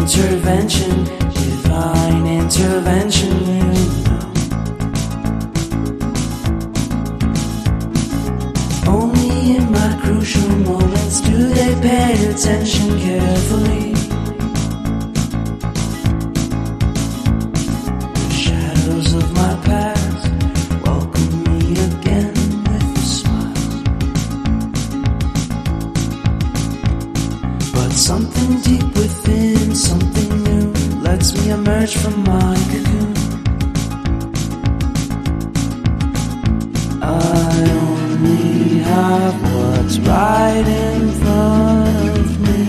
intervention, divine intervention, you know. Only in my crucial moments do they pay attention carefully. The shadows of my past welcome me again with a smile. But something deep within, something new, lets me emerge from my cocoon. I only have what's right in front of me.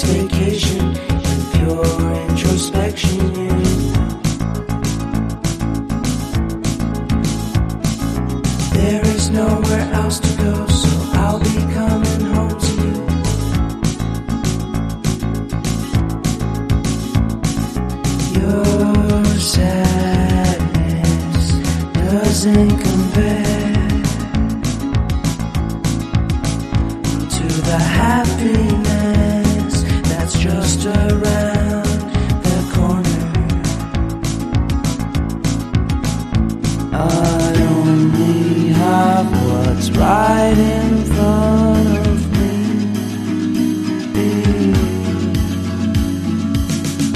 nice vacation and pure introspection. There is nowhere else to go, so I'll be coming home to you. Your sadness doesn't compare to the happiness that's just around the corner. I only have what's right in front of me.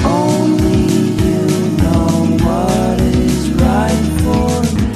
Only you know what is right for me.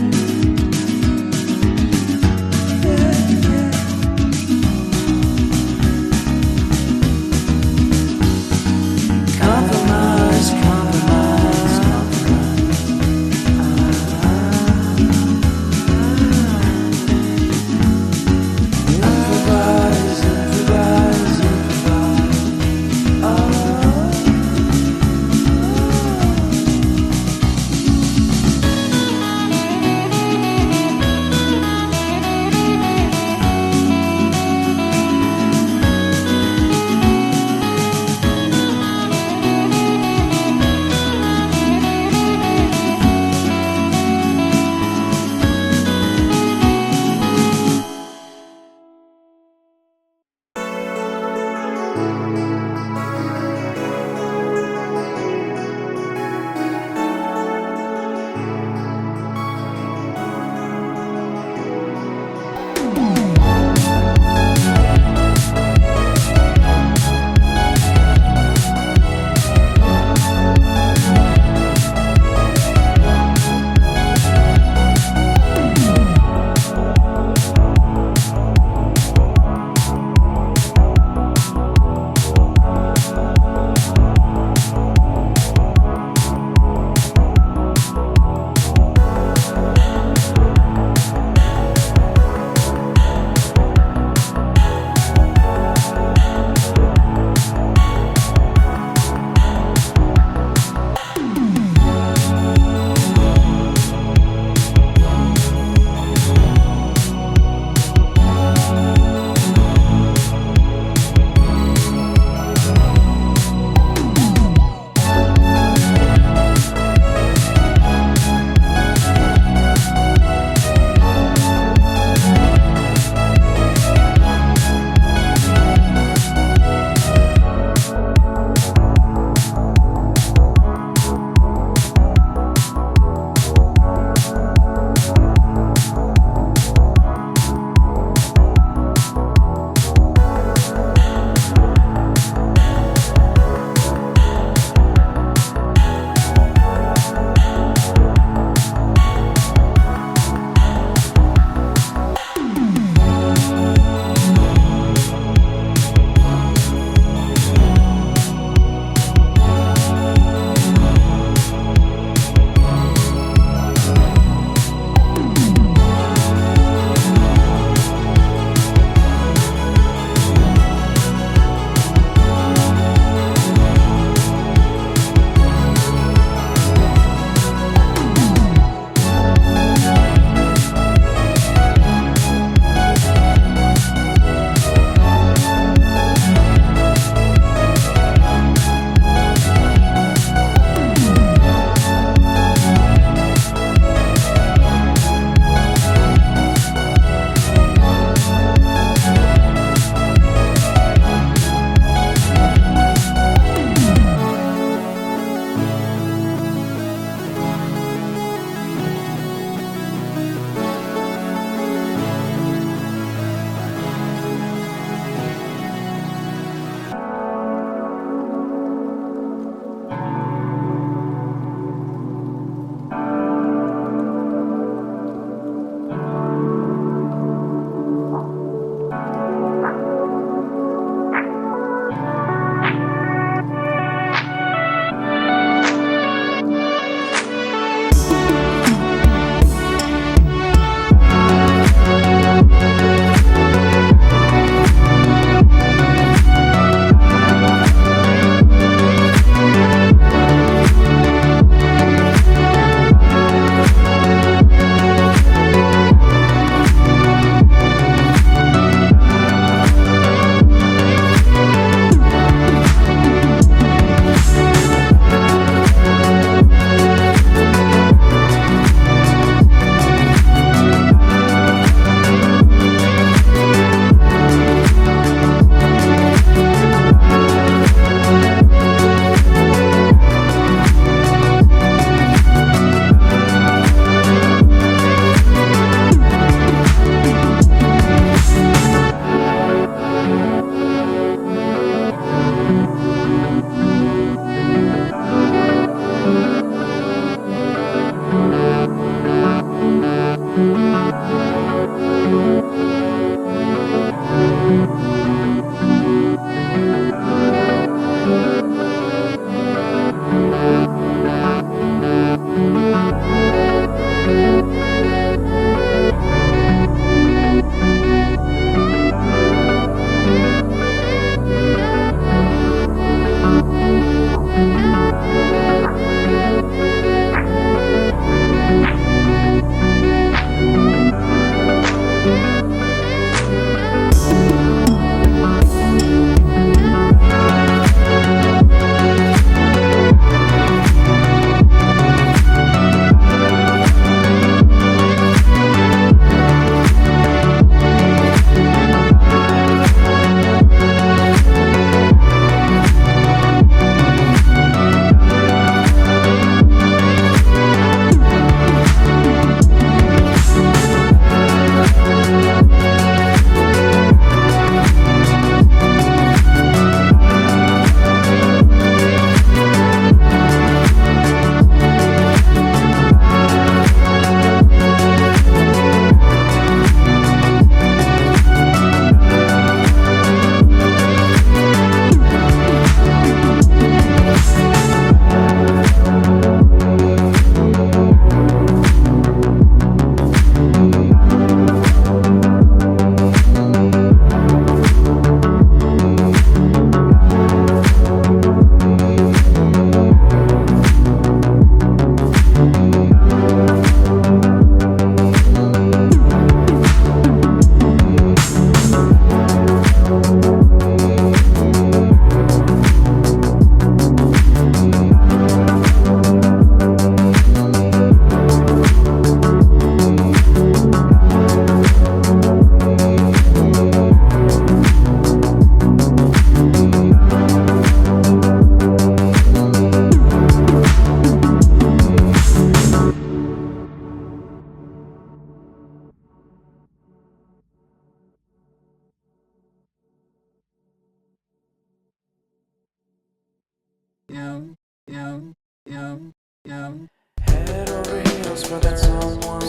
Head over heels for that someone.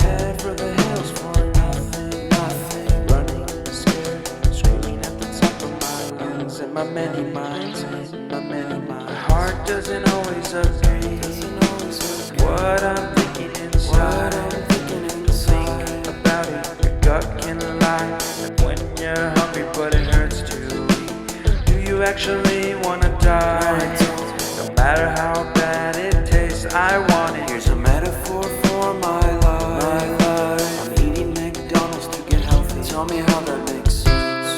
Head for the hills for nothing. Running, scared, screaming at the top of my lungs. In my many minds, my heart doesn't always agree. What I'm thinking inside. Think about it, your gut can lie. And when you're hungry but it hurts to eat, do you actually wanna die? No matter how bad it tastes, I want it. Here's a metaphor for my life. I'm eating McDonald's to get healthy. Tell me how that makes sense.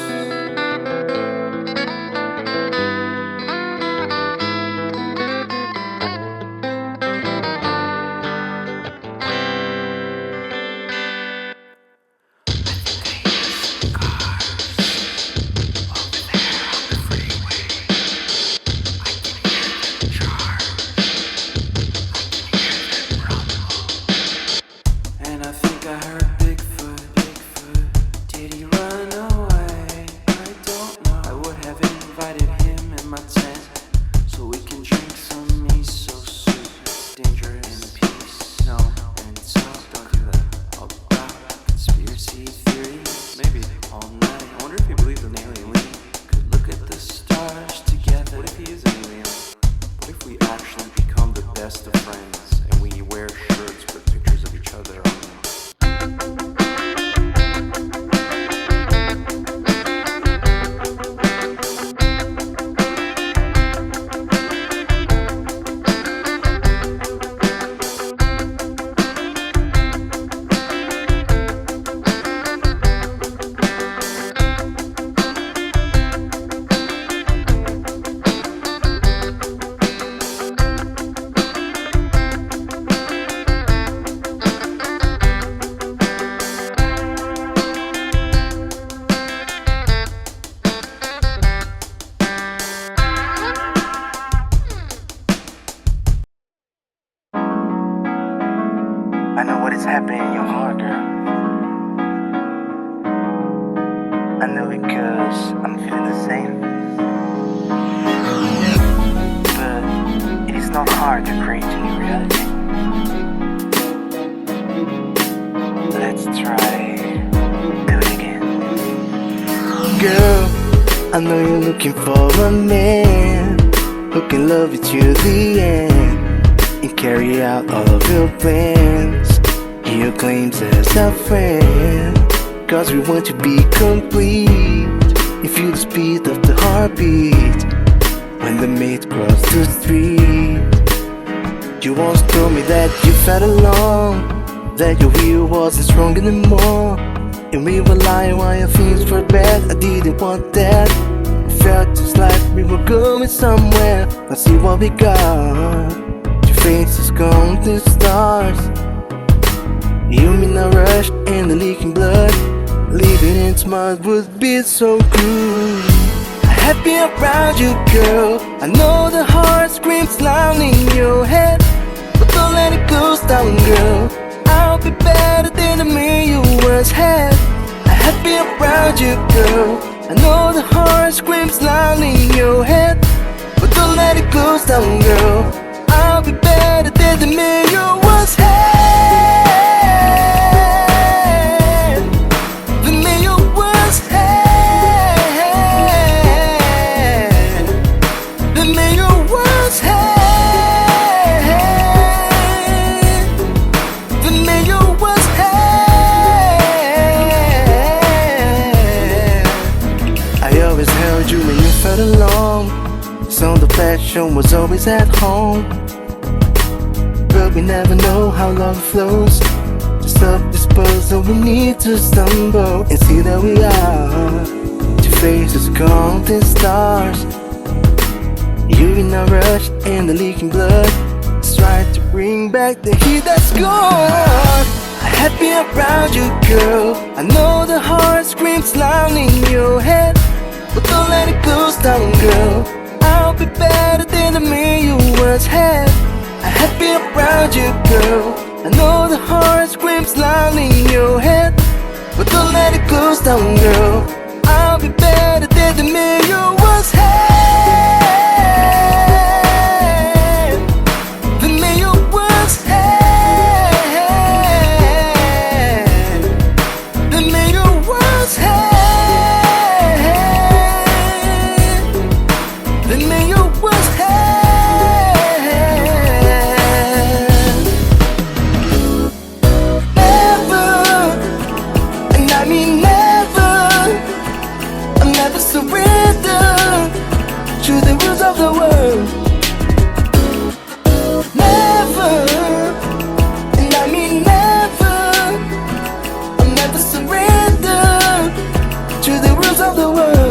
And I think I heard Bigfoot. Did he run away? I don't know. I would have invited him in my tent so we can drink some miso soup. Dangerous. In peace. No. And so don't do that. About conspiracy theories. Maybe all night. I wonder if he believes in alien. We could look at the stars together. What if he is an alien? What if we actually become the best of friends and we wear shirts with pictures of each other on them? I know what is happening in your heart, girl. I know it 'cause I'm feeling the same. But it is not hard to create a new reality. Let's try do it again. Girl, I know you're looking for a man who can love you to the end and carry out all of your plans. He your claims as a friend, 'cause we want to be complete. You feel the speed of the heartbeat when the mate crossed the street. You once told me that you felt alone, that your wheel wasn't strong anymore, and we were lying while your feelings were bad. I didn't want that. It felt just like we were going somewhere. Let's see what we got. Your face is gone to stars. You in a rush and the leaking blood. Leaving in mud would be so cruel. Happy around you, girl. I know the heart screams loud in your head, but don't let it go down, girl. I'll be better than the man you once had. Happy around you, girl. I know the heart screams loud in your head, but don't let it go down, girl. I'll be better than the man you once had. The man you once had. The man you once had. The man you once had. I always held you when you felt alone, so the passion was always at home. But we never know how love flows. To stop this puzzle we need to stumble and see that we are two faces counting stars. You in a rush and the leaking blood. Let's try to bring back the heat that's gone. Happy around you, girl. I know the heart screams loud in your head, but don't let it go down, girl. I'll be better than the man you once had. Happy around you, girl. I know the heart screams loud in your head, but don't let it go down, girl. I'll be better than the man you once had. never surrender to the rules of the world.